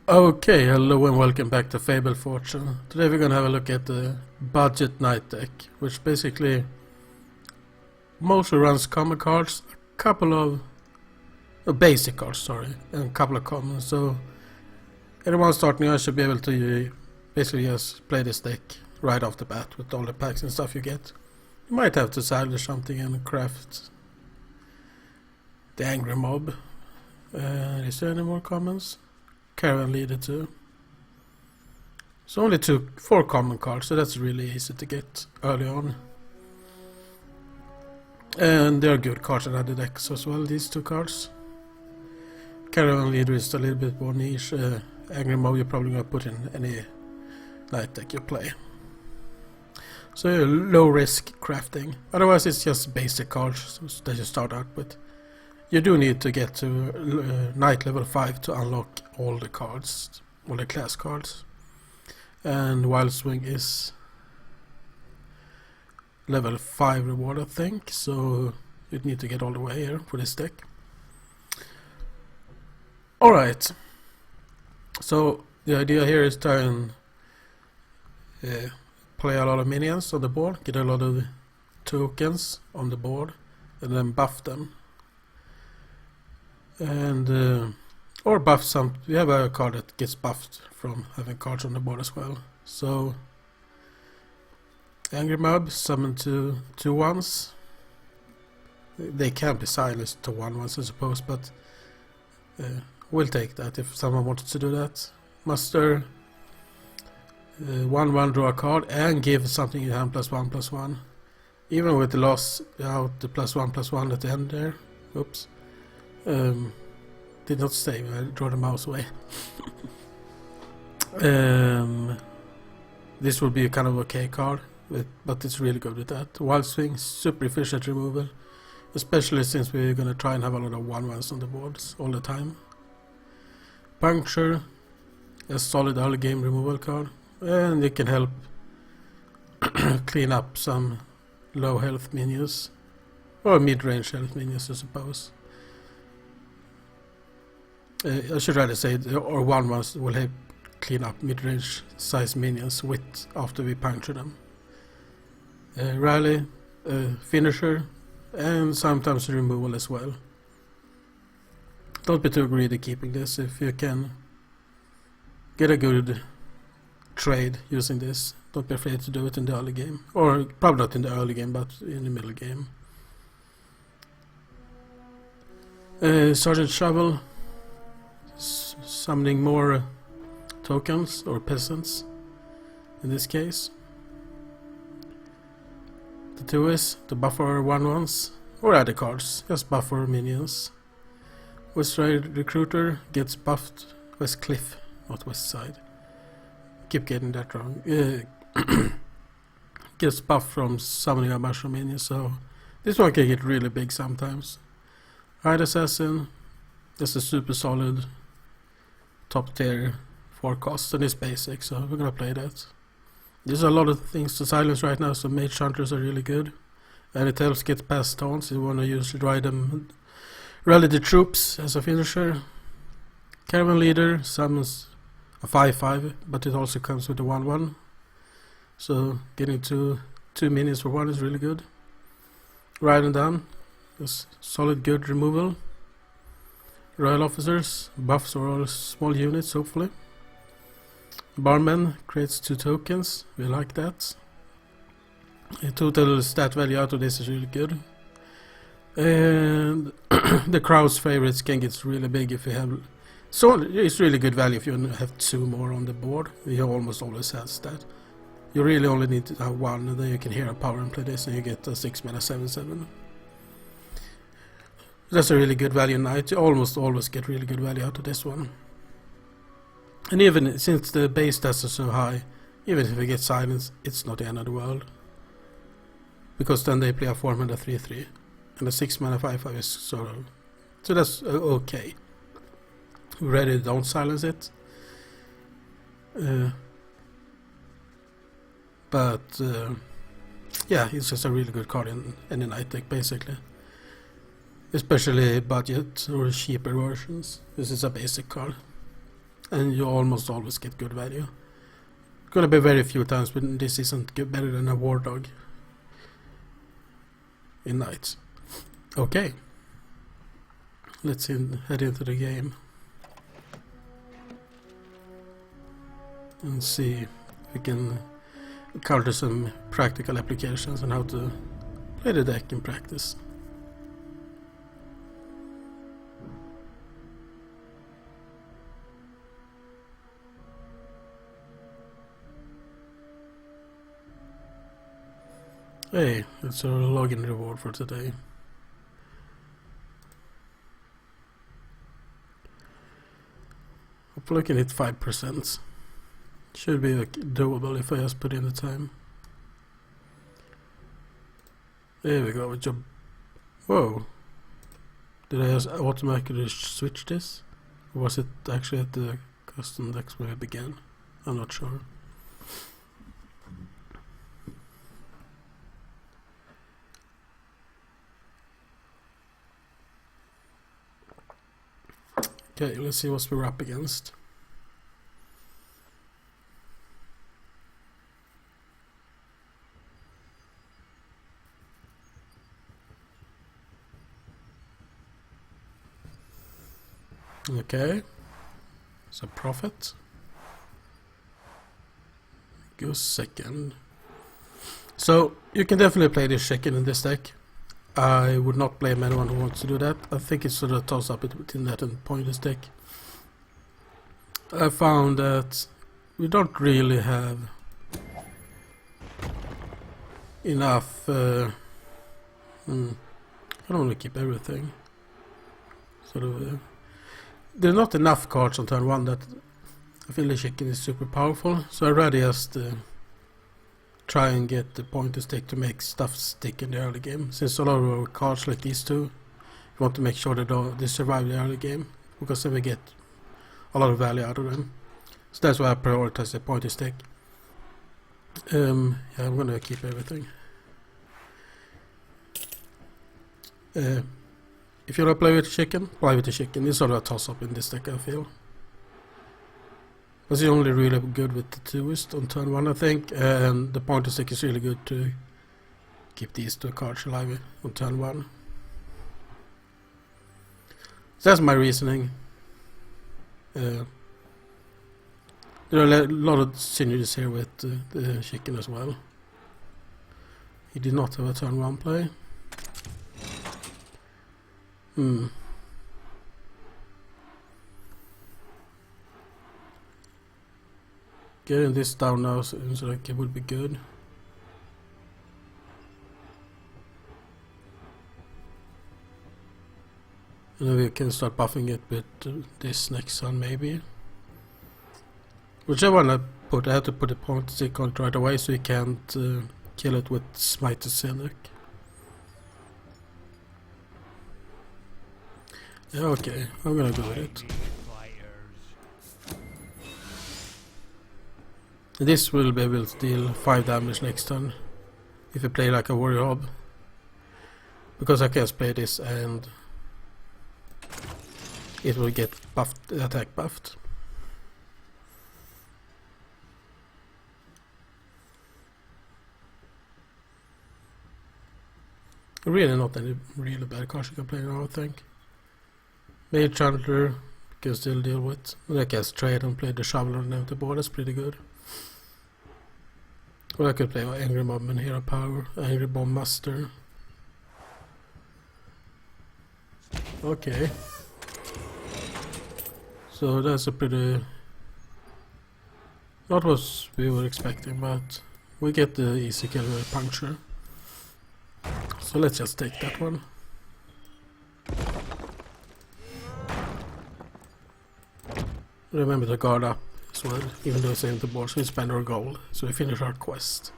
Okay, hello and welcome back to Fable Fortune. Today we're gonna have a look at the budget night deck, which basically mostly runs common cards, a couple of basic cards, sorry, and a couple of commons. So anyone starting out should be able to basically just play this deck right off the bat with all the packs and stuff you get. You might have to salvage something and craft the angry mob. Is there any more commons? Caravan leader too. So only 4 common cards, so that's really easy to get early on. And they are good cards in other decks as well, these 2 cards. Caravan leader is a little bit more niche. Angry mob you're probably going to put in any night deck you play. So low risk crafting. Otherwise it's just basic cards that you start out with. You do need to get to night level 5 to unlock all the cards, all the class cards. And Wild Swing is level 5 reward, I think, so you need to get all the way here for this deck. Alright, so the idea here is to try and play a lot of minions on the board, get a lot of tokens on the board, and then buff them. And or buff some. We have a card that gets buffed from having cards on the board as well. So angry mob summon to 2/1s. They can be silenced to 1/1s I suppose, but we'll take that if someone wanted to do that. Muster 1/1, draw a card and give something in hand +1/+1. Even with the loss out the +1/+1 at the end there. Oops. Did not save, I draw the mouse away. This would be a kind of okay card, but it's really good with that. Wild Swing, super efficient removal, especially since we're gonna try and have a lot of 1/1s on the boards all the time. Puncture, a solid early game removal card, and it can help clean up some low health minions, or mid-range health minions I suppose. I should rather say, or 1/1s will help clean up mid-range size minions after we puncture them. Rally, finisher, and sometimes removal as well. Don't be too greedy keeping this. If you can get a good trade using this, don't be afraid to do it in the early game. Or probably not in the early game, but in the middle game. Sergeant Shovel, summoning more tokens or peasants in this case. The 2 is to buffer 1/1s or other cards, just buffer minions. West Side Recruiter gets buffed. West Cliff, not West Side. Keep getting that wrong. Gets buffed from summoning a mushroom minion, so this one can get really big sometimes. Hide Assassin, that's a super solid top tier forecast, and it's basic, so we're gonna play that. There's a lot of things to silence right now, so Mage Hunters are really good, and it helps get past taunts. You wanna rally the troops as a finisher. Caravan Leader summons a 5/5, but it also comes with a 1/1, so getting two minions for 1 is really good. Ride and down, that's solid good removal. Royal Officers, buffs or all small units hopefully. Barman creates 2 tokens, we like that. The total stat value out of this is really good. And the crowd's favorites can get really big if you have... So it's really good value if you have 2 more on the board. You almost always has that. You really only need to have 1, and then you can hero power and play this and you get a 6 mana 7/7. That's a really good value night. You almost always get really good value out of this one. And even since the base stats are so high, even if we get silence, it's not the end of the world. Because then they play a 4 mana 3/3. And the 6 mana 5/5 is sort of... So that's okay. Ready, don't silence it. But yeah, it's just a really good card in any night deck basically. Especially budget or cheaper versions. This is a basic card. and you almost always get good value. Gonna be very few times when this isn't better than a war dog in knights. Okay, let's head into the game and see if we can cover some practical applications on how to play the deck in practice. Hey, it's our login reward for today. Hopefully I can hit 5%. Should be doable if I just put in the time. There we go. Job. Whoa. Did I just automatically switch this? Or was it actually at the custom decks where I began? I'm not sure. Okay, let's see what we're up against. Okay, so profit. Go second. So you can definitely play this second in this deck. I would not blame anyone who wants to do that. I think it's sort of a toss up between that and pointless deck. I found that we don't really have enough. I don't want to keep everything. Sort of. There's not enough cards on turn 1 that I feel the chicken is super powerful. So I'd rather just try and get the pointer stick to make stuff stick in the early game. Since a lot of our cards like these two, you want to make sure that they survive the early game, because then we get a lot of value out of them. So that's why I prioritize the pointer stick. Yeah, I'm gonna keep everything. If you want to play with the chicken, play with the chicken. It's sort of a toss-up in this deck, I feel. It's only really good with the twist on turn 1, I think, and the pointer stick is really good to keep these two cards alive on turn 1. So that's my reasoning. There are a lot of synergies here with the chicken as well. He did not have a turn 1 play. Getting this down now seems like it would be good. And then we can start buffing it with this next turn maybe. Whichever one I put, I have to put a point stick on it right away so you can't kill it with Smite to Cynic. Yeah, okay, I'm gonna go with it. This will be able to deal 5 damage next turn if you play like a warrior hob, because I can just play this and it will get buffed, attack buffed. Really not any really bad cards you can play now, I think. Mage Chandler can still deal with. I can trade and play the Shoveler on the empty board, that's pretty good. Or I could play Angry Mob and Hero Power, Angry Bomb Master. Okay. So that's a pretty... not what we were expecting, but we get the easy kill with Puncture. So let's just take that one. Remember to guard up as well, even though it's in the board, so we spend our gold, so we finish our quest.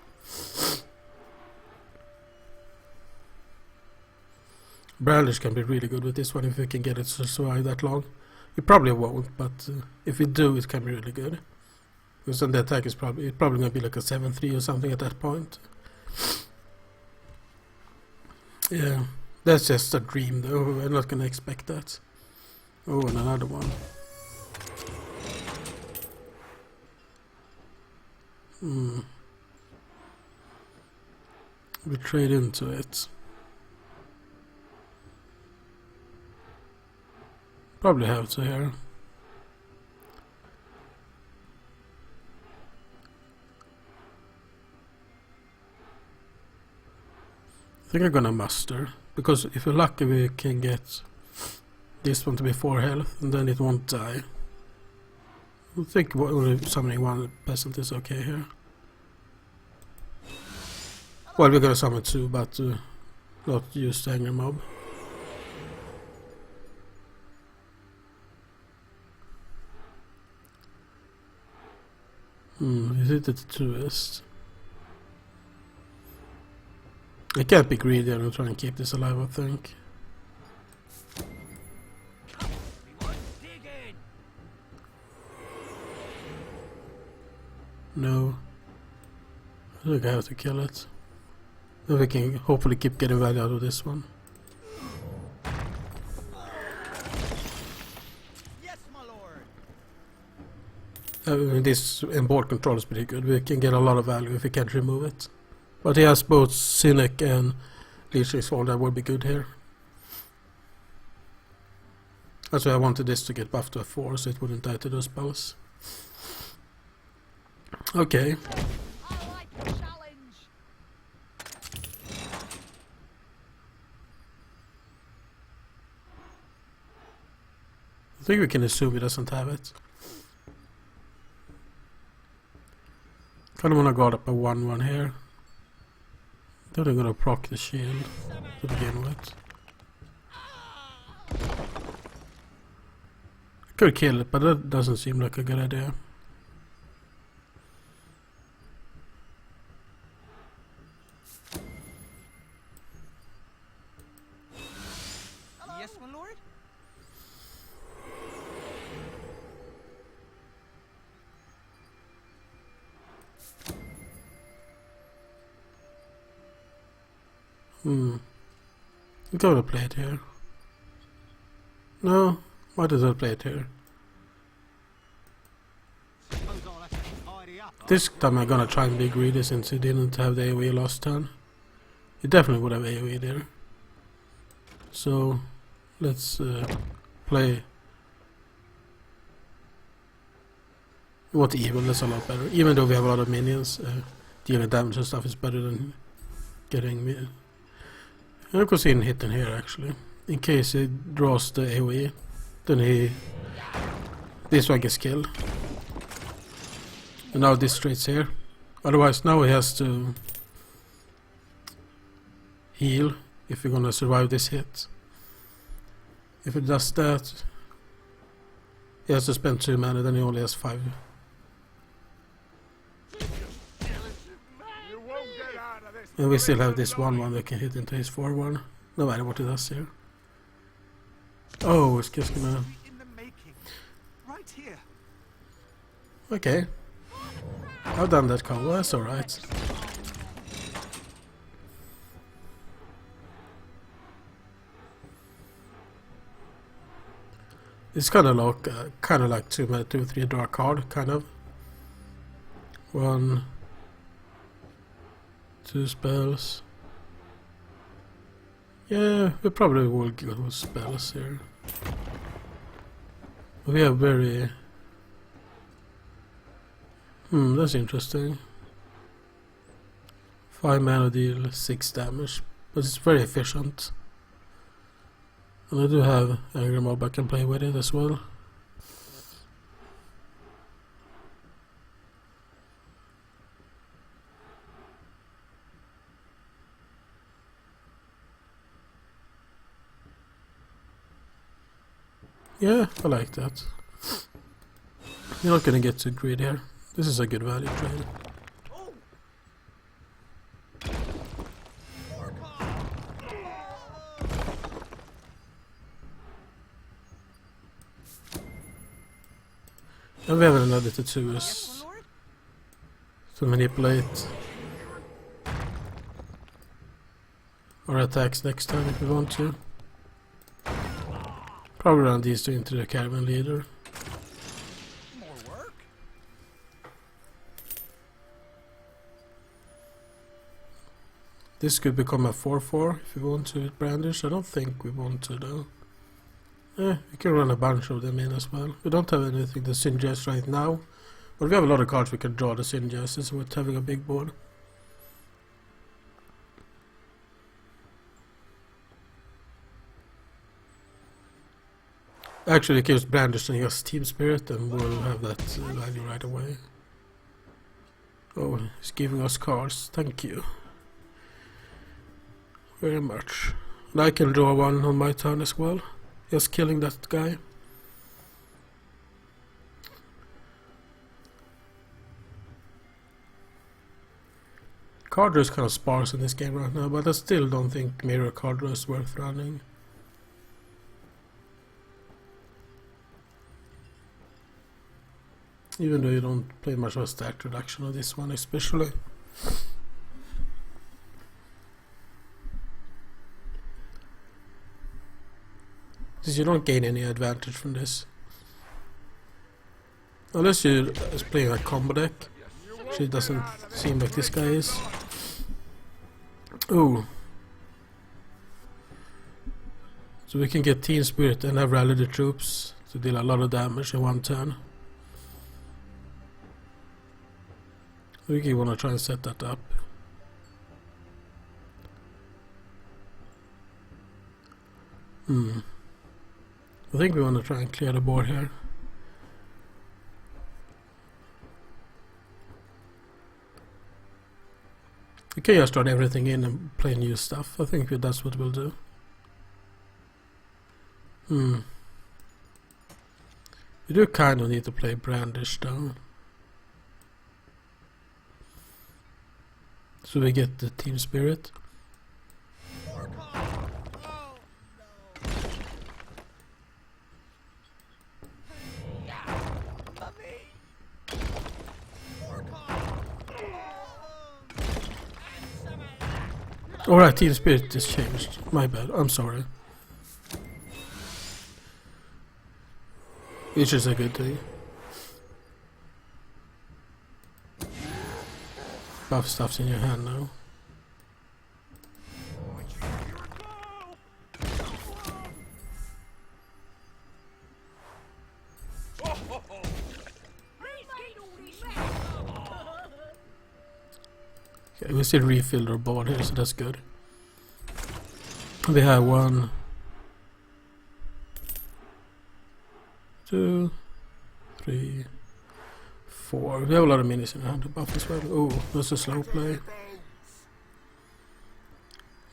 Brandish can be really good with this one if we can get it to survive that long. We probably won't, but if we do, it can be really good. Because then the attack is probably going to be like a 7-3 or something at that point. Yeah, that's just a dream though, we're not going to expect that. Oh, and another one. We trade into it. Probably have to here. I think I'm gonna muster, because if we're lucky we can get this one to be 4 health and then it won't die. I think only summoning one peasant is okay here. Well, we're gonna summon 2, but not use the angry mob. Is it the truest? I can't be greedy and try and keep this alive, I think. No. I think I have to kill it. Then we can hopefully keep getting value out of this one. Yes, my lord. This board control is pretty good. We can get a lot of value if we can't remove it. But he has both Cynic and Leeching Sword, that would be good here. That's why I wanted this to get buffed to a 4 so it wouldn't die to those spells. Okay. I like the challenge. I think we can assume he doesn't have it. Kinda wanna guard up a 1-1 here. Then I'm gonna proc the shield to begin with. I could kill it, but that doesn't seem like a good idea. Yes, my lord. I'm gonna play it here. No, why does I play it here? This time I'm gonna try and be greedy since he didn't have the AoE last turn. He definitely would have AoE there. So let's play what evil, that's a lot better. Even though we have a lot of minions, dealing damage and stuff is better than getting me. I could see him hitting here actually. In case he draws the AoE, then this one gets killed. And now this straight's here. Otherwise now he has to heal if we're gonna survive this hit. If it does that, he has to spend 2 mana, then he only has 5. And we still have this 1-1 that can hit into his 4-1, no matter what it does here. Oh, it's just gonna... Right here. Okay. I've done that combo, that's alright. It's kind of like 2-3 draw a card, kind of. 1, 2 spells. Yeah, we probably will go with spells here. We have very... that's interesting. 5 mana deal 6 damage, but it's very efficient. And I do have Angry Mob I can play with it as well. Yeah, I like that. You're not gonna get too greedy here. This is a good value trade. And we have another tattoos to manipulate our attacks next time if we want to. Probably run these two into the caravan leader. More work? This could become a 4-4 if we want to with Brandish. I don't think we want to though. We can run a bunch of them in as well. We don't have anything to synergize right now. But we have a lot of cards we can draw the synergizes with having a big board. Actually, it gives Brandish and just Team Spirit, and we'll have that value right away. Oh, he's giving us cards. Thank you very much. And I can draw one on my turn as well. Just killing that guy. Card draw is kind of sparse in this game right now, but I still don't think mirror card draw is worth running. Even though you don't play much of a stat reduction on this one especially. Since you don't gain any advantage from this. Unless you're playing a combo deck. Which it doesn't seem like this guy is. Ooh. So we can get Team Spirit and have Rally the Troops to deal a lot of damage in one turn. I think you want to try and set that up. I think we want to try and clear the board here. We can just run everything in and play new stuff. I think that's what we'll do. We do kind of need to play Brandish though. So we get the Team Spirit. Alright, Team Spirit is changed. My bad, I'm sorry. Which is a good thing. Buff stuff's in your hand now. Okay, we still refilled our board here, so that's good. We have 1, 2, 3, 4. We have a lot of minis in our hand to buff as well. Oh, that's a slow play.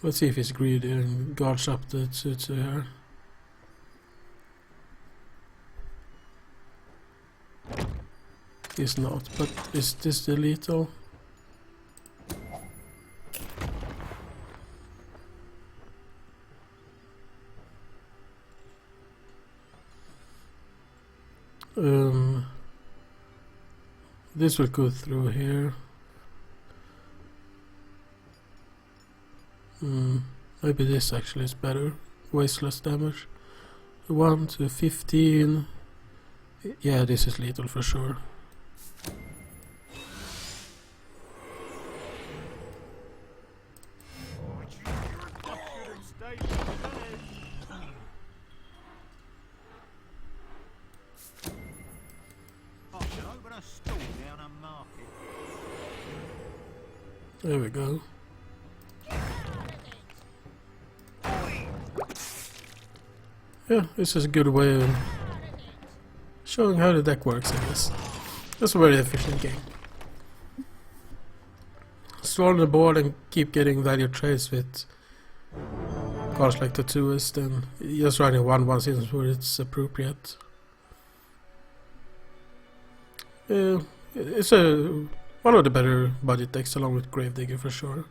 Let's see if he's greedy and guards up the Tsutsu here. He's not, but is this the lethal? This will go through here. Maybe this actually is better. Wasteless damage. 1 to 15. Yeah, this is lethal for sure. There we go. Yeah, this is a good way of showing how the deck works, I guess. That's a very efficient game. Store on the board and keep getting value trades with cards like the Tattooist, and just running 1/1 seasons where it's appropriate. It's one of the better budget decks along with Gravedigger for sure.